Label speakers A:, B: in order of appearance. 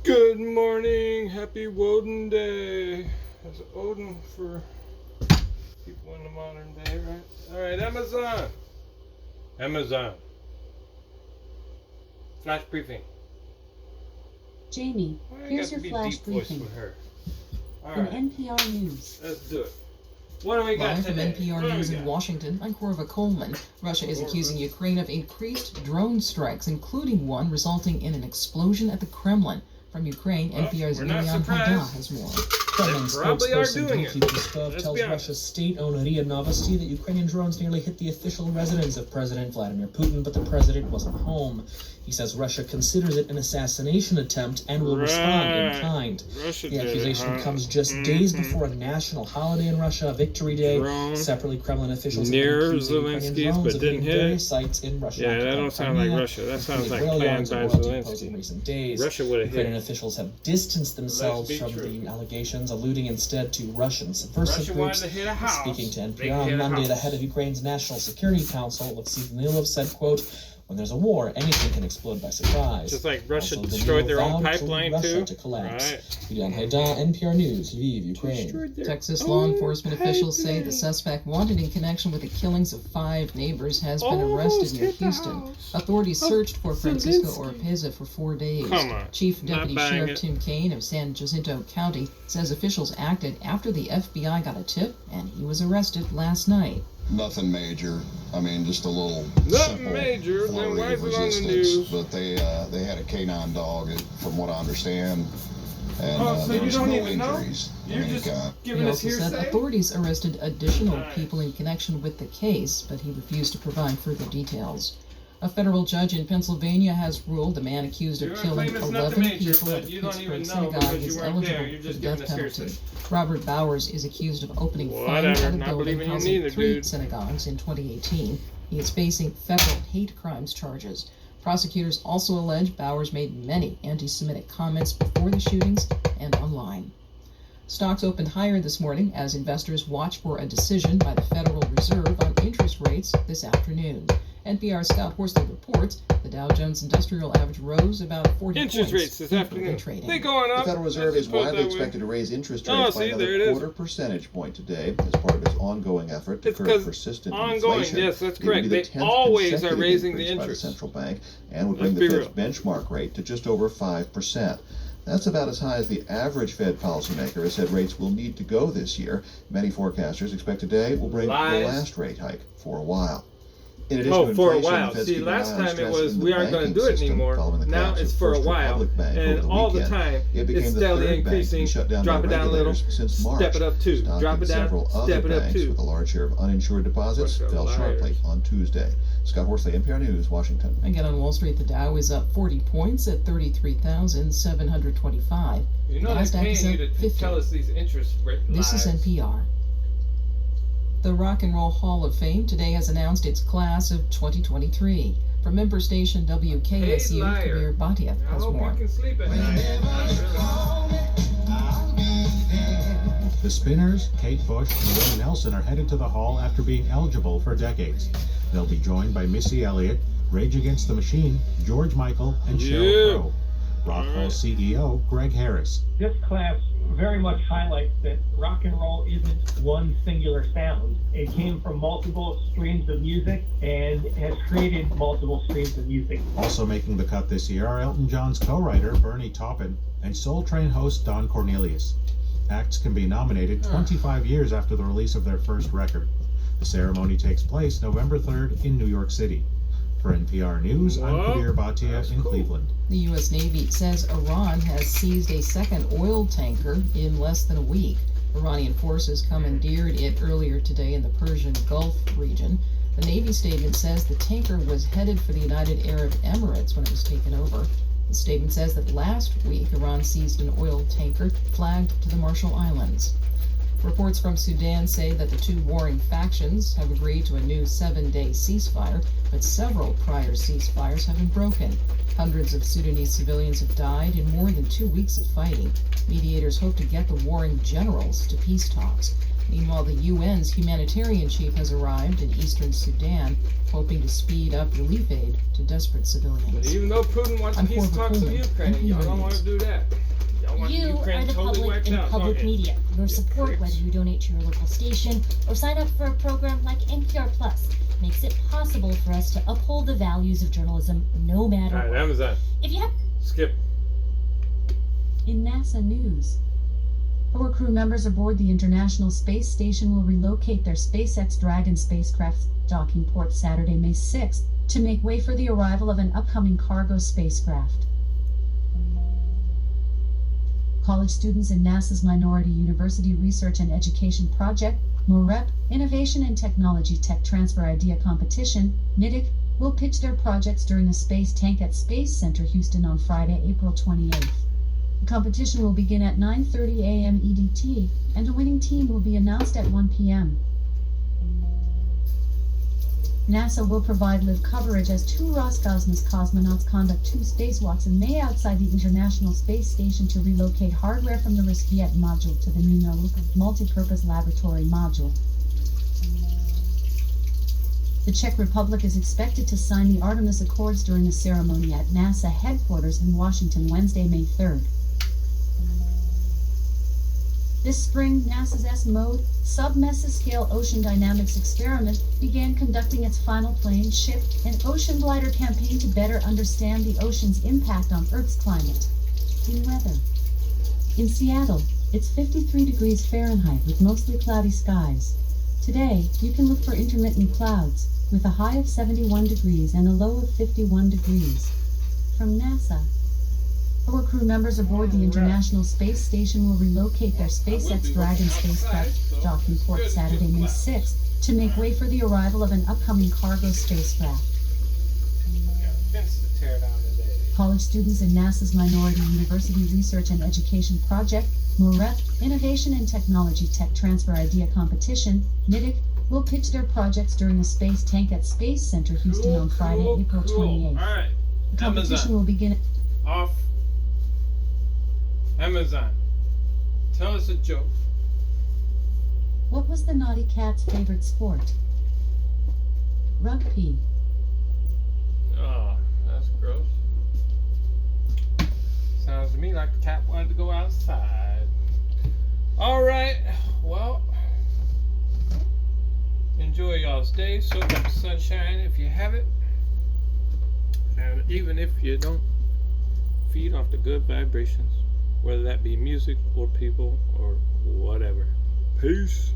A: Good morning, happy Woden Day. That's Odin for people in the modern day, right? Alright, Amazon. Flash briefing.
B: Jamie,
A: Why
B: here's
A: I got
B: your
A: to be
B: flash
A: deep voice
B: briefing
A: with her?
B: from
A: Alright,
B: NPR News.
A: let's do it. What do we got
C: Live from
A: today?
C: NPR News in Washington, I'm Corva Coleman. Russia is accusing Ukraine of increased drone strikes, including one resulting in an explosion at the Kremlin. From Ukraine,
A: Well,
C: NPR's
A: we're not
C: Ilian
A: surprised.
C: Haidar has more.
D: Kremlin
A: probably are
D: spokesperson
A: doing
D: Dmitry
A: it.
D: Peskov
A: Let's
D: tells
A: be honest.
D: Russia's state-owned RIA Novosti that Ukrainian drones nearly hit the official residence of President Vladimir Putin, but the president wasn't home. He says Russia considers it an assassination attempt and will respond in
A: Right.
D: kind.
A: Russia
D: The
A: did it,
D: accusation
A: huh?
D: comes just days before a national holiday in Russia, Victory Day.
A: Drone
D: Separately, Kremlin officials have
A: near
D: been accusing Ukrainian
A: Zelensky's,
D: drones
A: but
D: of
A: didn't
D: hitting
A: hit.
D: various sites in Russia.
A: Yeah, that don't sound like Russia. That sounds like planned by Zelensky.
D: In recent days.
A: Russia would have
D: Ukrainian
A: hit.
D: officials have distanced themselves
A: Let's be
D: from
A: true.
D: the allegations, alluding instead to Russian subversive
A: Russia wanted
D: groups.
A: to hit a house.
D: Speaking to
A: They
D: NPR
A: hit
D: on
A: a
D: Monday, the
A: house.
D: head of Ukraine's National Security Council, Alexei Danilov, said, quote, "When there's a war, anything can explode by surprise."
A: Just like Russia
D: Also,
A: destroyed their own
D: Danilov vowed
A: pipeline
D: Russia
A: too.
D: to collapse.
A: Right.
D: Ilian Haidar, NPR News, Lviv, Ukraine.
C: Texas law enforcement officials say the suspect wanted in connection with the killings of 5 neighbors has been arrested near Houston. Authorities searched for Francisco Oropeza for 4 days.
A: Come on.
C: Chief
A: Not
C: Deputy
A: buying
C: Sheriff
A: it.
C: Tim Kaine of San Jacinto County says officials acted after the FBI got a tip and he was arrested last night.
E: Nothing major. I mean, just a little
A: Nothing
E: simple
A: major, then
E: flurry
A: why
E: of
A: is it on the
E: resistance.
A: news?
E: But they had a canine dog, from what I understand, and
A: Oh, so
E: there
A: you
E: was
A: don't
E: no
A: even know?
E: injuries of
A: You're
E: any
A: just
E: kind.
A: giving
C: He
A: us
C: also said
A: hearsay?
C: authorities arrested additional
A: Alright.
C: people in connection with the case, but he refused to provide further details. A federal judge in Pennsylvania has ruled the man accused
A: You're
C: of
A: gonna
C: killing
A: claim it's nothing
C: 11
A: major,
C: people
A: but
C: at the
A: you don't even
C: Pittsburgh
A: know
C: synagogue
A: because
C: is
A: you weren't there.
C: eligible
A: You're
C: for
A: just
C: the
A: giving
C: death
A: us
C: penalty.
A: hearsay.
C: Robert Bowers is accused of opening fire
A: Whatever,
C: at a
A: not
C: building
A: believing you
C: housing
A: neither,
C: 3
A: dude.
C: synagogues in 2018. He is facing federal hate crimes charges. Prosecutors also allege Bowers made many anti-Semitic comments before the shootings and online. Stocks opened higher this morning as investors watch for a decision by the Federal Reserve on interest rates this afternoon. NPR's Scott Horsley reports the Dow Jones Industrial Average rose about 40
A: Interest
C: points
A: rates this
C: deeper
A: afternoon.
C: than trading.
A: They going up.
F: The Federal Reserve
A: Let's
F: is
A: put it
F: widely
A: that way.
F: expected to raise interest
A: Oh,
F: rates by
A: see, there it
F: another
A: is.
F: quarter percentage point today as part of its ongoing effort to
A: It's
F: curb
A: 'cause
F: persistent
A: ongoing,
F: inflation.
A: yes, that's
F: It would be
A: correct.
F: the
A: They
F: 10th
A: always are
F: consecutive
A: raising the
F: increase by
A: interest.
F: central bank and would bring
A: Let's
F: the
A: be
F: Fed's benchmark rate to just over 5%. That's about as high as the average Fed policymaker has said rates will need to go this year. Many forecasters expect today will bring
A: Lies.
F: the last rate hike for a while. In addition
A: Oh,
F: to
A: for a
F: inflation,
A: while.
F: the Fed's
A: See,
F: keeping an
A: last
F: eye on
A: time it
F: stress
A: was
F: in the
A: we aren't going to
F: banking
A: do it
F: system
A: anymore.
F: following the
A: Now
F: collapse
A: it's
F: of
A: for a
F: First
A: while,
F: Republic Bank
A: and
F: over the
A: all the
F: weekend.
A: time
F: It
A: it's
F: became the
A: steadily
F: third bank to be
A: increasing.
F: shut down
A: Drop
F: by
A: it down a little.
F: regulators since March.
A: Step it up two.
F: Stock
A: Drop
F: in
A: it down.
F: several other
A: Step it up
F: banks
A: two.
F: with a large share of uninsured deposits
A: Bunch of
F: fell sharply
A: liars.
F: on Tuesday. Scott Horsley, NPR News, Washington.
C: Again on Wall Street, the Dow is up 40 points at 33,725.
A: You know
C: Nasdaq
A: they're
C: is
A: paying
C: up
A: you to
C: 50.
A: tell us these interest rate
C: This is
A: lies.
C: NPR. The Rock and Roll Hall of Fame today has announced its class of 2023. From member station WKSU,
A: Paid liar.
C: Kabir Bhatia
A: I
C: has
A: hope
C: more.
A: you can sleep at night. Not really.
G: The Spinners, Kate Bush, and Willie Nelson are headed to the hall after being eligible for decades. They'll be joined by Missy Elliott, Rage Against the Machine, George Michael, and
A: Yeah.
G: Sheryl Crow. Rock Hall
A: Alright.
G: CEO Greg Harris.
H: This class very much highlights that rock and roll isn't one singular sound. It came from multiple streams of music and has created multiple streams of music.
G: Also making the cut this year are Elton John's co-writer Bernie Taupin and Soul Train host Don Cornelius. Acts can be nominated 25 years after the release of their first record. The ceremony takes place November 3rd in New York City. For NPR News, I'm
A: Whoa,
G: Kabir Bhatia
A: that's
G: in
A: cool.
G: Cleveland.
C: The U.S. Navy says Iran has seized a second oil tanker in less than a week. Iranian forces commandeered it earlier today in the Persian Gulf region. The Navy statement says the tanker was headed for the United Arab Emirates when it was taken over. The statement says that last week Iran seized an oil tanker flagged to the Marshall Islands. Reports from Sudan say that the two warring factions have agreed to a new 7-day ceasefire, but several prior ceasefires have been broken. Hundreds of Sudanese civilians have died in more than 2 weeks of fighting. Mediators hope to get the warring generals to peace talks. Meanwhile, the UN's humanitarian chief has arrived in eastern Sudan, hoping to speed up relief aid to desperate
A: But
C: civilians.
A: even though Putin wants
C: I'm
A: peace
C: Cora
A: talks with
C: Pullman,
A: Ukraine, y'all don't
C: NPR
A: want to do that. Y'all want
I: You
A: Ukraine
I: are the
A: totally
I: public
A: wiped
I: in
A: out,
I: public
A: don't you?
I: media. Your support,
A: pricks.
I: whether you donate to your local station or sign up for a program like NPR Plus, makes it possible for us to uphold the values of journalism no matter
A: Alright,
I: what.
A: Amazon.
I: If you have
A: Skip.
J: In NASA news, 4 crew members aboard the International Space Station will relocate their SpaceX Dragon spacecraft's docking port Saturday, May 6th, to make way for the arrival of an upcoming cargo spacecraft. College students in NASA's Minority University Research and Education Project, MOREP, Innovation and Technology Tech Transfer Idea Competition, MITIC, will pitch their projects during a space tank at Space Center Houston on Friday, April 28th. The competition will begin at 9:30 a.m. EDT, and a winning team will be announced at 1 p.m. NASA will provide live coverage as 2 Roscosmos cosmonauts conduct 2 spacewalks in May outside the International Space Station to relocate hardware from the Riskiet module to the new multi-purpose laboratory module. The Czech Republic is expected to sign the Artemis Accords during a ceremony at NASA headquarters in Washington Wednesday, May 3rd. This spring, NASA's S-Mode sub-mesoscale ocean dynamics experiment began conducting its final plane, ship, and ocean glider campaign to better understand the ocean's impact on Earth's climate. In weather. In Seattle, it's 53 degrees Fahrenheit with mostly cloudy skies. Today, you can look for intermittent clouds, with a high of 71 degrees and a low of 51 degrees. From NASA. 4 crew members aboard the International Space Station will relocate their SpaceX Dragon spacecraft docking port Saturday, May 6th, to make way for the arrival of an upcoming cargo spacecraft.
A: Yeah, fence to tear down today.
J: College students in NASA's Minority University Research and Education Project, MOREP, Innovation and Technology Tech Transfer Idea Competition, MITIC, will pitch their projects during a space tank at Space Center Houston on Friday, April 28th.
A: Alright,
J: The competition
A: Amazon.
J: will begin.
A: Off. Amazon. Tell us a joke.
J: What was the naughty cat's favorite sport? Rugby.
A: Oh, that's gross. Sounds to me like the cat wanted to go outside. Alright, well, enjoy y'all's day. Soak up the sunshine if you have it. And even if you don't, feed off the good vibrations, whether that be music or people or whatever. Peace.